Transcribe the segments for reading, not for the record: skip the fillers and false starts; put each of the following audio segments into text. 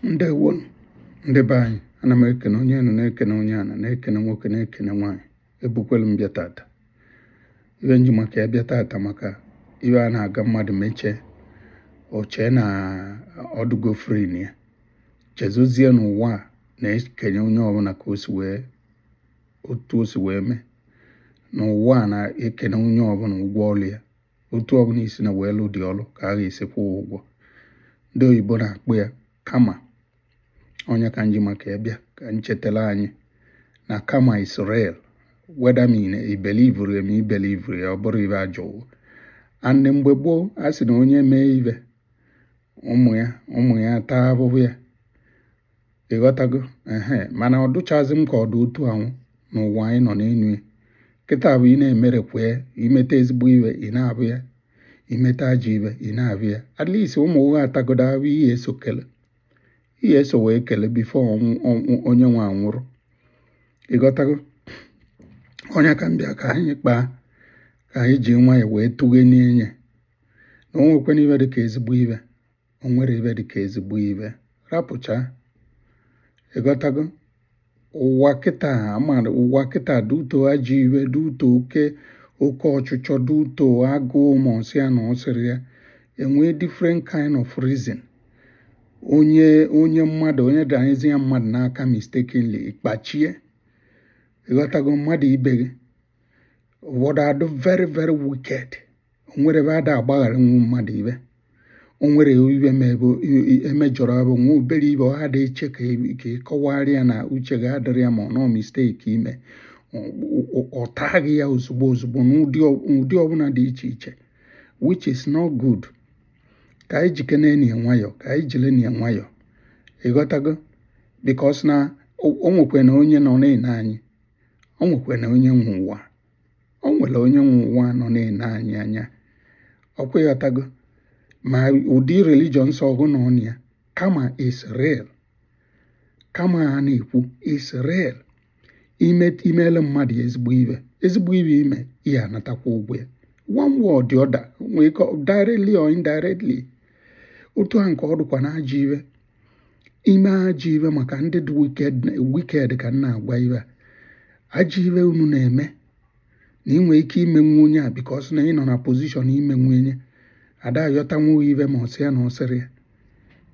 Ndewonu ndị be anyị, ana m ekene onye enu na-ekene onye ana na-ekene nwoke na-ekene nwaanyị. Ebukwelu m bịa tata iwe nji maka ya bịa tata maka iwe a na-aga mmadụ mechie oche na ọdụgo frin ya chezozie n'ụwa a na-ekenye onye ọbụla ka otu o si wee mee n'ụwa a na-ekene onye ọbụla ụgwọ ọrụ ya, otu ọbụla isi na wee lụ dị ọrụ ka a ga-esi kwụọ ụgwọ. Ndị oyibo na-akpụ ya kama. Onye ka nji maka ya bịa ka nchetala anyị na kama is real, whether I believe ma I believe ya, ọ bụrụ ibe ajọwụ. And mgbe gboo a sị na onye mee ibe ụmụ ya taa abụbụ ya, ịghọtago. Mana ọ dụchazi m ka ọ dị otu ahụ n'ụwa anyị nọ n'enu ya kịta bụ ị na-emerekwa ya, imeta ezigbo ibe ị na-abụ ya, imeta ajọ ibe ị na-abụ ya. At least ụmụ ụgha atagodo abụ ihe eso wee kele bifo onye nwe anwụrụ, ịghọtago. Onye ka mbịa ka anyị kpaa, ka anyị ji nwayọ wee tụghe n'enye na o nwekwana ibe dịka ezigbo ibe. O nwere ibe dịka ezigbo ibe, rapụcha, ịghọtago. Ụwa kịta duto ajọ ibe, duto oke ọchịchọ, duto agụụ ma ọsị ya na ọsịrị ya enwee different kind of reason. Onye mmadụ onye danyezi ya mmadụ n'aka mistakenly ịkpachie, ịghọtago. Mmadụ ibe gị ụfọdụ adụ very very wicked. O nwere ebe ada agbaghara nwu mmadụ ibe, o nwere ibe ma ebe emejọrọ abụ nwa obere ibe ọ ada eche ka ịkọwarị ya na uche ga adịrị ya ma ọ nọ mistake ime, ọ taghị ya ozugbo n'ụdị ọbụla dị iche iche, which is not good. Ka anyị jikene enyi nwayọ, ka anyị jile enyi nwayọ, ịghọtago. Because na o nwekwe na onye nọ na-ene anyị, o nwekwe na onye nwe ụwa, o nwere onye nwe ụwa nọ na-ene anyị anya, ọkwa ịghọtago. Ma ụdị religion nsọ ọgụ nọ na ya, kama is real, kama a na-ekwu is real. Imeela mmadụ ezigbo ibe ime ihe anatakwa ụgwọ ya, one way or the other, directly or indirectly. Otu a nke ọ dịkwa na ajọ ibe. Ime ajọ ibe maka ndị dị wicked ka m na-agwa ibe. Ajọ ibe unu na-eme na ị nwee ike imenwu onye a because na ị nọ na position imenwu onye ada ayọtanwu ibe ma ọsị ya na ọsịrị ya.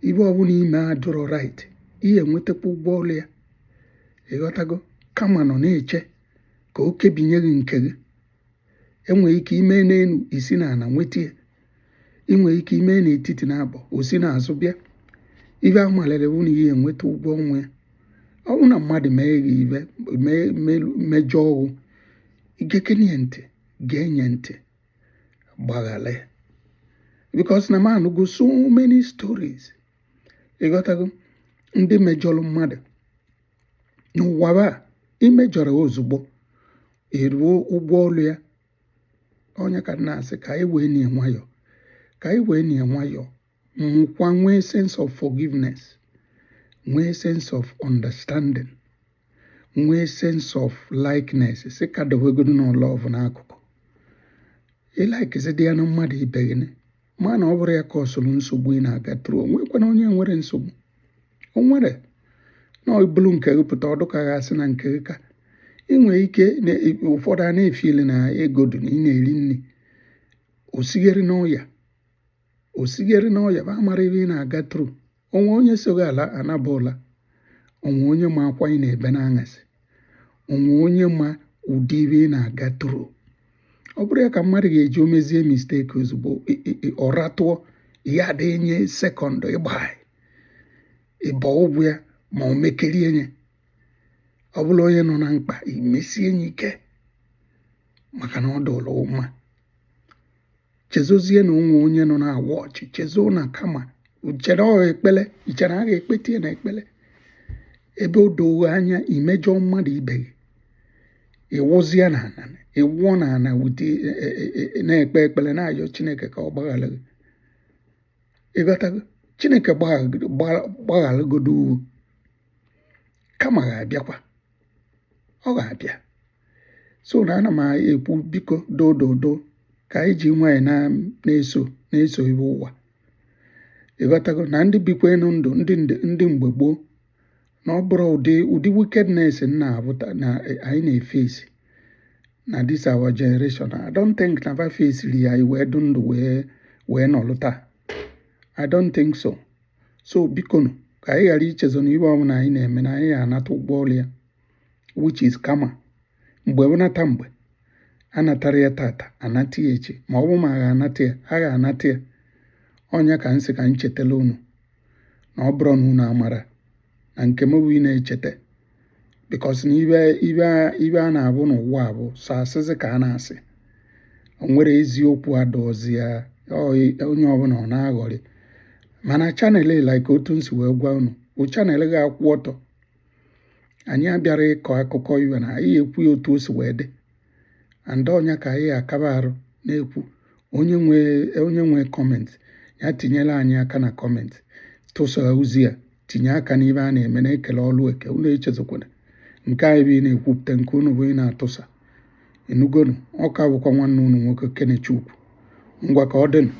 Ibe ọbụla ime adụrọ right, ihe enwetakwa ụgwọ ọrụ ya, ịghọtago. Kama nọ na-eche ka o kebinye gị nke gị. Enwere ike ime n'elu isi na ana nweta ya, inwere ike ime n'etiti na abụọ osi na-azụ bịa. Ibe amalere bụ na ihe enweta ụgwọ ọnwa ya. Ọ bụ na mmadụ mee gị ibe mejọ ọgwụ, igekene ntị, ga-enye ntị, gbaghara ya. Because na m anụgo so many stories, ịghọtago, ndị mejọrọ mmadụ n'ụwa a imejọrọ ozugbo eruo ụgwọ ọrụ ya. Onye ka na-asị ka anyị wee nie nwayọ, ka anyị wee nie nwayọ, nwekwa nwee sense of forgiveness, nwee sense of understanding, nwee sense of likeness. Si ka dowegodo na love n'akụkụ, ịlaikisi dị ya na mmadụ ibe gị, ma na ọ bụrụ ya ka ọ soro nsogbu ị na-aga tru. Onwekwana onye nwere nsogbu, o nwere na ibulu nke gị pụta ọdụka gha asị na nke gị ka ị nwere ike. Ụfọdụ a na-efili na ego dị na ị na-eri nri osigeri n'ọya bụ amara ebe ị na-aga tru. Onwe onye soghị ala anabụla, onwe onye ma akwa ị na-ebe n'anyasị, onwe onye ma ụdị ebe ị na-aga tru. Ọ bụrụ ya ka mmadụ ga-eji omezie mistake ozugbo ọra tụọ ya ada enye sekọnd ịba ụgwụ ya ma o mekerie nye. Ọ bụla onye nọ na mkpa imesie nye ike maka na ọ dụlụ mma. Chezozie na onwe onye nọ na awa ọchị, chezo na kama chere ọ ekpele, ichere a ga-ekpetie na ekpele ebe o doo anya imejọ mmadụ ibe gị, ịwụzie na ana, ịwụọ na ana wute na-ekpe ekpele na-ayọ Chineke ka ọ gbaghara gị, ịghọtago. Chineke gbagharagodo uwu, kama ga-abịakwa, ọ ga-abịa. So na ana m ekwu biko dododo ka anyị ji nwanyị na-eso ibe ụwa. ịghọtago na ndị bikwenụ ndụ ndị mgbe gboo na ọ bụrụ ụdị wickedness na-abụta na anyị na-efesi na this our generation. I don't think na va fesiri ya wee dụ ndụ wee nọlụ taa. I don't think so. So bikonu ka anyị ghara ichezo na ibe ọbụla anyị na-eme na anyị ga-anata ụgwọ ọrụ ya, which is karma. Mgbe nata mgbe anatara ya tata anata ya echi, ma ọ bụ ma ga-anata ya ha ga-anata ya. Ọnya ka nsị ka m chetala unu na ọ bụrụ na unu amara na nke m bụ ị na-echeta, because na ibe a na-abụ n'ụwa bụ sọ asịsị ka a na-asị, o nwere eziokwu adọzi ya, onye ọbụla ọ na-aghọrị. Mana chanel like otu nsi wee gwa unu bụ chanel ga-akwụ ọtọ. Anyị abịara ịkọ akụkọ iwe na anyị ekwu ya otu o si wee dị, and ọnya ka anyị akaba arụ na-ekwu. Onye nwe kọment ya tinyela anyị aka na kọment, tụsa ozi ya, tinye aka n'ibe a na-eme, na-ekele ọlụ eke. Unu echezokwana nke anyị bụ ị na-ekwupụta, nke unu bụ ị na-atụsa. Enugonu, ọka bụkwa nwanne unu nwoke Kenechukwu. Ngwa ka ọ dịnụ.